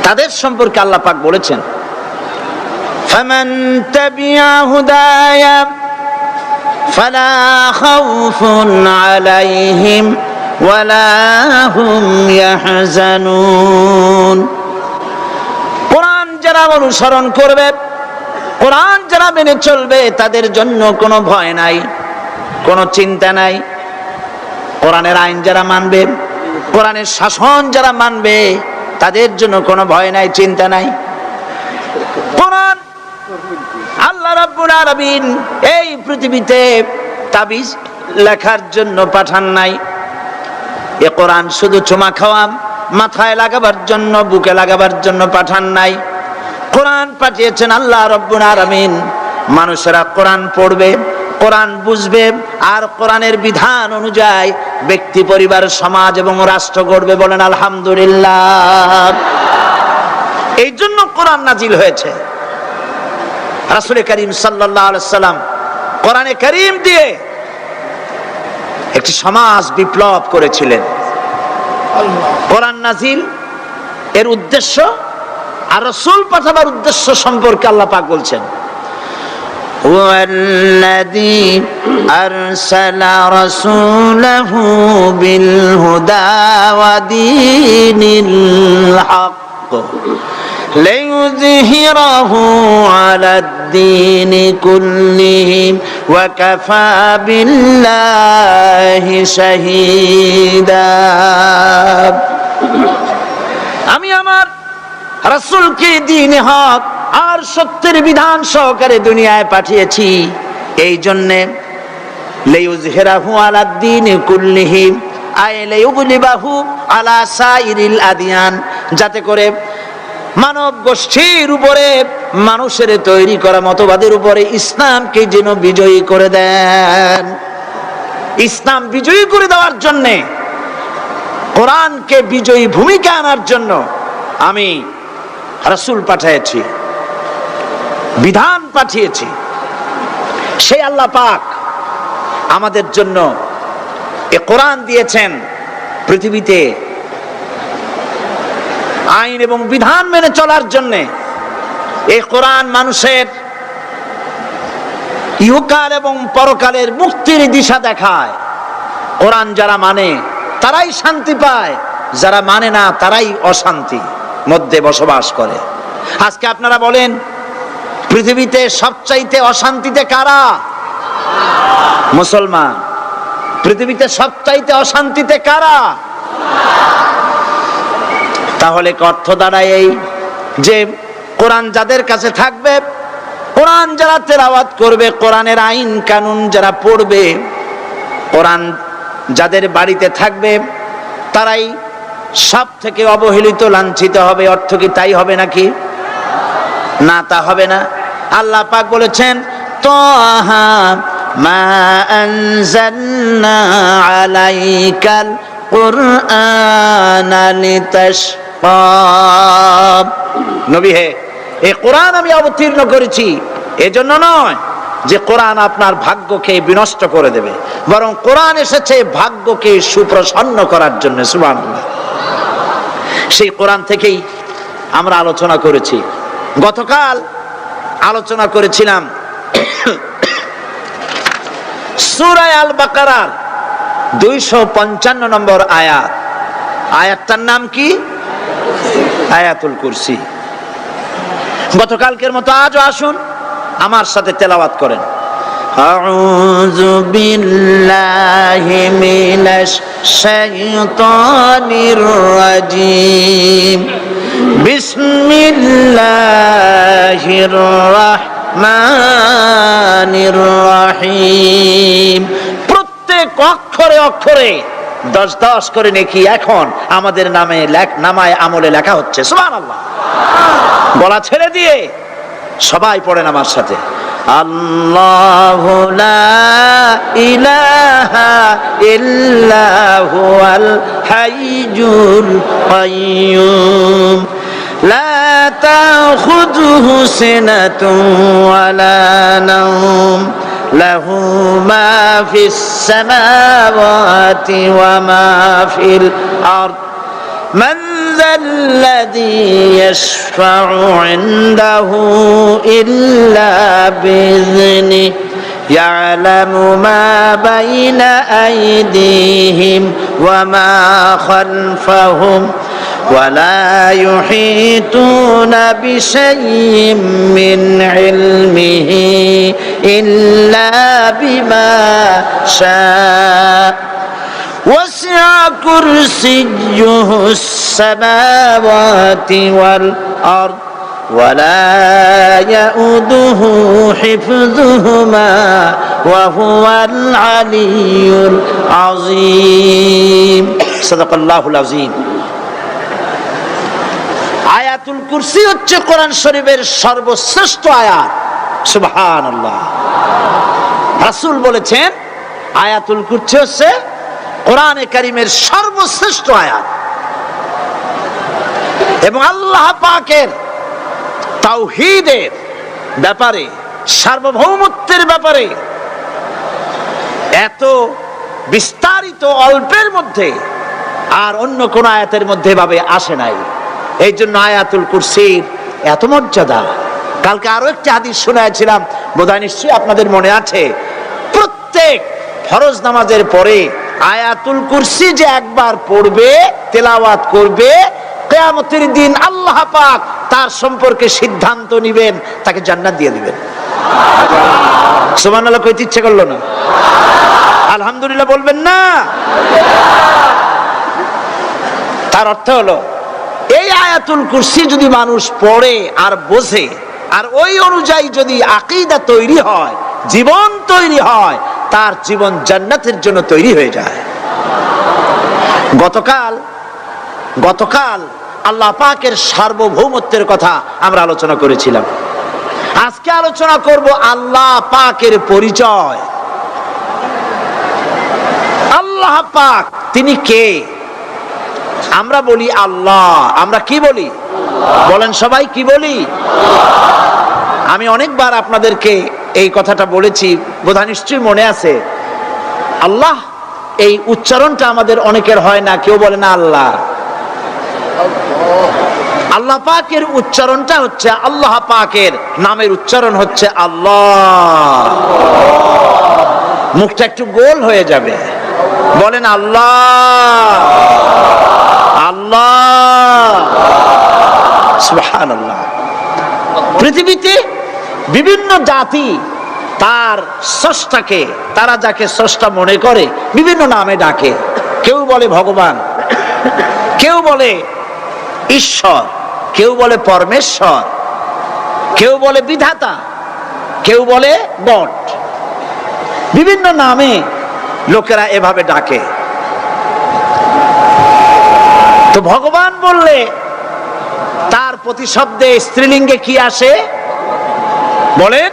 তাদের সম্পর্কে আল্লাহ পাক বলেছেন, ফামান তাবিআ হুদায়া ফালা খাউফুন আলাইহিম ওয়ালা হুম ইয়াহজানুন। কোরআন যারা অনুসরণ করবে, কোরআন যারা মেনে চলবে, তাদের জন্য কোনো ভয় নাই, কোনো চিন্তা নাই। কোরআনের আইন যারা মানবে, কোরআনের শাসন যারা মানবে, তাদের জন্য কোনো ভয় নাই, চিন্তা নাই। কোরআন আল্লাহ রাব্বুল আলামিন এই পৃথিবীতে তাবিজ লেখার জন্য পাঠান নাই। এ কোরআন শুধু চুমা খাওয়া, মাথায় লাগাবার জন্য, বুকে লাগাবার জন্য পাঠান নাই। কোরআন পাঠিয়েছেন আল্লাহ রাব্বুল আলামিন, মানুষেরা কোরআন পড়বে, কোরআন বুঝবে, আর কোরআনের বিধান অনুযায়ী ব্যক্তি, পরিবার, সমাজ এবং রাষ্ট্র গড়বে। বলেন আলহামদুলিল্লাহ। এই জন্য কোরআন নাজিল হয়েছে। রাসূল করিম সাল্লাল্লাহু আলাইহি সাল্লাম কোরআনে কারীম দিয়ে একটি সমাজ বিপ্লব করেছিলেন। কোরআন নাজিল এর উদ্দেশ্য আর রাসূল পাঠাবার উদ্দেশ্য সম্পর্কে আল্লাহ পাক বলছেন, ওয়াল্লাযী আরসালা রাসূলাহু বিল হুদা ওয়া দীনিল হক লিইয়ুযহিরাহু আলাদ-দীনি কুল্লিহি ওয়া কাফা বিল্লাহি শাহীদা। আমি আমার রাসূলকে দ্বীনে হক আর সত্যের বিধান সহকারে দুনিয়ায় পাঠিয়েছি, এই জন্যে লিইয়ুযহিরাহু আলাদ-দীনি কুল্লিহি আই লিইয়ুগলিবাহু আলা সাইরিল আদিয়ান, যাতে করে মানব গোষ্ঠীর উপরে, মানুষের তৈরি করা মতবাদের উপরে ইসলামকে যেন বিজয়ী করে দেন। ইসলাম বিজয়ী করে দেওয়ার জন্য, কোরআনকে বিজয়ী ভূমিকা আনার জন্য আমি রাসূল পাঠিয়েছি, বিধান পাঠিয়েছি। সেই আল্লাহ পাক আমাদের জন্য এ কোরআন দিয়েছেন পৃথিবীতে আইন এবং বিধান মেনে চলার জন্য। এই কোরআন মানুষের ইহকাল এবং পরকালের মুক্তির দিশা দেখায়। কোরআন যারা মানে তারাই শান্তি পায়, যারা মানে না তারাই অশান্তি মধ্যে বসবাস করে। আজকে আপনারা বলেন, পৃথিবীতে সবচাইতে অশান্তিতে কারা? মুসলমান। পৃথিবীতে সবচাইতে অশান্তিতে কারা? তাহলে অর্থ দাঁড়ায় এই যে কোরআন যাদের কাছে থাকবে, কোরআন যারা তেলাওয়াত করবে, কোরআনের আইন কানুন যারা পড়বে, কোরআন যাদের বাড়িতে থাকবে, তারাই সব থেকে অবহেলিত, লাঞ্ছিত হবে। অর্থ কি তাই হবে নাকি? না, তা হবে না। আল্লাহ পাক বলেছেন, তাহা মা আনজালনা আলাইকাল কুরআনা লিতাশকা। নবী হে, এই কোরআন আমি অবতীর্ণ করেছি এজন্য নয় যে কোরআন আপনার ভাগ্যকে বিনষ্ট করে দেবে, বরং কোরআন এসেছে ভাগ্যকে সুপ্রসন্ন করার জন্য। সুবহানাল্লাহ। সেই কোরআন থেকেই আমরা আলোচনা করেছি। গতকাল আলোচনা করেছিলাম সূরা আল বাকারার 255 নম্বর আয়াত। আয়াতটার নাম কি? আয়াতুল কুরসি। গতকালকের মতো আজও আসুন আমার সাথে তেলাওয়াত করেন। আউযু বিল্লাহি মিনাশ শাইতানির রাজীম। বিসমিল্লাহির রাহমানির রাহিম। প্রত্যেক অক্ষরে অক্ষরে 10-10 করে নেকি এখন আমাদের নামায় আমলে লেখা হচ্ছে। সুবহানাল্লাহ। গলা ছেড়ে দিয়ে সবাই পড়েন আমার সাথে, আল্লাহু লা ইলাহা ইল্লা হুয়াল হাইয়ুল কাইয়্যুম লা তাখুযুহু সিনাতুন ওয়ালা নাওম লাহু মা ফিস সামাওয়াতি ওয়া মা ফিল আরদ মান যাল্লাযী ইয়াশফাউ ইনদাহু ইল্লা বিইذনিহি ইয়ালামু মা বাইনা আইদিহিম ওয়া মা খালফাহুম ولا يحيطون بشيء من علمه إلا بما شاء وسع كرسيه السماوات والأرض ولا يؤوده حفظهما وهو العلي العظيم صدق الله العظيم আয়াতুল কুরসি হচ্ছে কোরআন শরীফের সর্বশ্রেষ্ঠ আয়াত। সুবহানাল্লাহ। রাসূল বলেছেন আয়াতুল কুরসি হচ্ছে কোরআনে কারীমের সর্বশ্রেষ্ঠ আয়াত এবং আল্লাহ পাকের তাওহীদের ব্যাপারে, সার্বভৌমত্বের ব্যাপারে এত বিস্তারিত অল্পের মধ্যে আর অন্য কোন আয়াতের মধ্যে ভাবে আসে নাই। এই জন্য আয়াতুল কুরসির এত মর্যাদা। কালকে আরো একটি হাদিস শোনাইছিলাম, বোধহয় নিশ্চয়ই আপনাদের মনে আছে, প্রত্যেক ফরজ নামাজের পরে আয়াতুল কুরসি যে একবার পড়বে, তেলাওয়াত করবে, কিয়ামতের দিন আল্লাহ পাক তার সম্পর্কে সিদ্ধান্ত নেবেন, তাকে জান্নাত দিয়ে দিবেন। সুবহানাল্লাহ কইতে ইচ্ছে করলো না? আলহামদুলিল্লাহ বলবেন না? তার অর্থ হলো এই আয়াতুল কুরসি যদি মানুষ পড়ে আর বোঝে আর ওই অনুযায়ী যদি আকীদা তৈরি হয়, জীবন তৈরি হয়, তার জীবন জান্নাতের জন্য তৈরি হয়ে যায়। গতকাল আল্লাহ পাকের সার্বভৌমত্বের কথা আমরা আলোচনা করেছিলাম। আজকে আলোচনা করব আল্লাহ পাকের পরিচয়। আল্লাহ পাক তিনি কে? আমরা বলি আল্লাহ। আমরা কি বলি? বলেন সবাই, কি বলি? আমি অনেকবার আপনাদেরকে এই কথাটা বলেছি, বোধহয় নিশ্চয়ই মনে আছে। আল্লাহ এই উচ্চারণটা আমাদের অনেকের হয় না, কেউ বলে না আল্লাহ। আল্লাহ পাকের উচ্চারণটা হচ্ছে, আল্লাহ পাকের নামের উচ্চারণ হচ্ছে আল্লাহ। মুখটা একটু গোল হয়ে যাবে, বলেন আল্লাহ আল্লাহ সুবহানাল্লাহ। পৃথিবীতে বিভিন্ন জাতি তার স্রষ্টাকে, তারা যাকে স্রষ্টা মনে করে, বিভিন্ন নামে ডাকে। কেউ বলে ভগবান, কেউ বলে ঈশ্বর, কেউ বলে পরমেশ্বর, কেউ বলে বিধাতা, কেউ বলে গড। বিভিন্ন নামে লোকেরা এভাবে ডাকে। তো ভগবান বললে তার প্রতিশব্দে স্ত্রীলিঙ্গে কি আসে? বলেন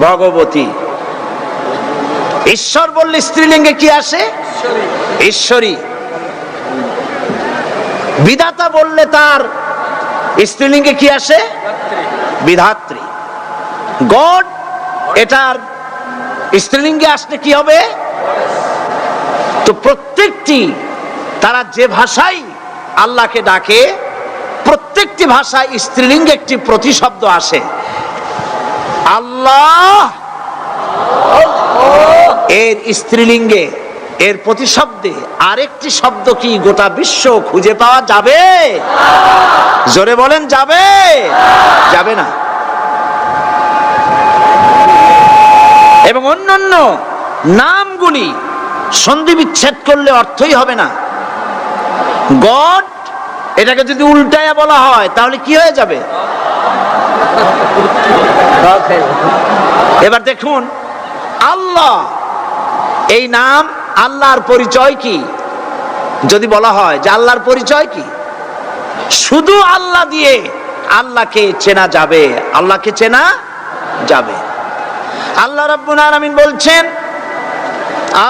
ভগবতী। ঈশ্বর বললে স্ত্রীলিঙ্গে কি আসে? ঈশ্বরী। বিধাতা বললে তার স্ত্রীলিঙ্গে কি আসে? বিধাত্রী। গড, এটার স্ত্রীলিঙ্গে আসলে কি হবে? তো প্রত্যেকটি, তারা যে ভাষায় আল্লাহকে ডাকে, প্রত্যেকটি ভাষায় স্ত্রীলিঙ্গে একটি প্রতিশব্দ আসে। আল্লাহ এর স্ত্রীলিঙ্গে, এর প্রতিশব্দে আরেকটি শব্দ কি গোটা বিশ্ব খুঁজে পাওয়া যাবে? জোরে বলেন, যাবে? যাবে না। এবং অন্যান্য নামগুলি সন্ধি বিচ্ছেদ করলে অর্থই হবে না। গড, এটাকে যদি উল্টায়া বলা হয় তাহলে কি হয়ে যাবে? এবার দেখুন, আল্লাহ এই নাম, আল্লাহর পরিচয় কি? যদি বলা হয় যে আল্লাহর পরিচয় কি, শুধু আল্লাহ দিয়ে আল্লাহকে চেনা যাবে, আল্লাহকে চেনা যাবে। আল্লাহ রাব্বুল আলামিন বলছেন,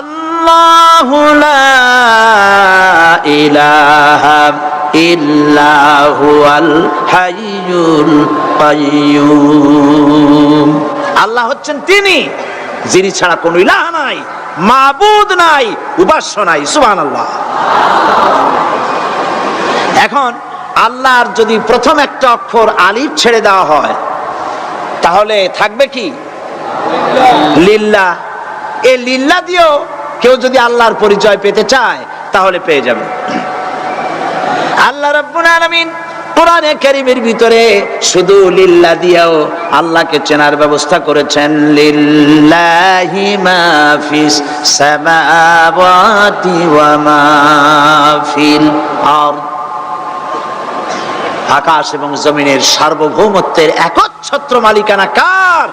আল্লাহু লা ইলাহা ইল্লা হুয়াল হাইয়ুল কাইয়্যুম। আল্লাহ হচ্ছেন তিনি যিনি ছাড়া কোনো ইলাহ নাই, মাবুদ নাই, উপাস্য নাই। সুবহানাল্লাহ। এখন আল্লাহর যদি প্রথম একটা অক্ষর আলিফ ছেড়ে দেওয়া হয় তাহলে থাকবে কি? লিল্লাহ। এই লিল্লাহ দিয়েও কেউ যদি আল্লাহর পরিচয় পেতে চায় তাহলে পেয়ে যাবে। আল্লাহ রাব্বুল আলামিন কোরআনে কারীমের ভিতরে শুধু লিল্লাহ দিয়েও আল্লাহকে চেনার ব্যবস্থা করেছেন। লিল্লাহি মা ফিস সামাওয়াতি ওয়া মা ফিল আরদ। আকাশ এবং জমিনের সার্বভৌমত্বের একচ্ছত্র মালিকানা কার?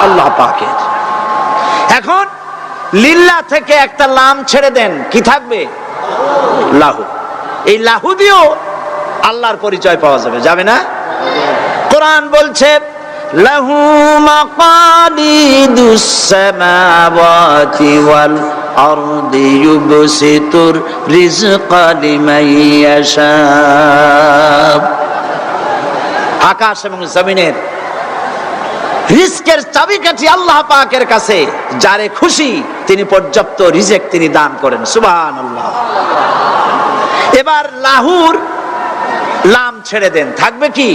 আল্লাহ পাকের। এখন লিল্লাহ থেকে একটা লাম ছেড়ে দেন, কি থাকবে? লাহু। এই লাহু দিয়েও আল্লাহর পরিচয় পাওয়া যাবে, যাবে না? কোরআন বলছে লাহু মাকালিদুস সামাওয়াতি ওয়াল আরদি ইউবসিতুর রিজকা লিমান ইয়াশা। আকাশ এবং জমিনের রিজকের চাবিকাঠি আল্লাহ পাকের কাছে, যারে খুশি তিনি পর্যাপ্ত রিজেক তিনি দান করেন। সুবহানাল্লাহ। এবার লাহুর লাম ছেড়ে দেন, থাকবে কি?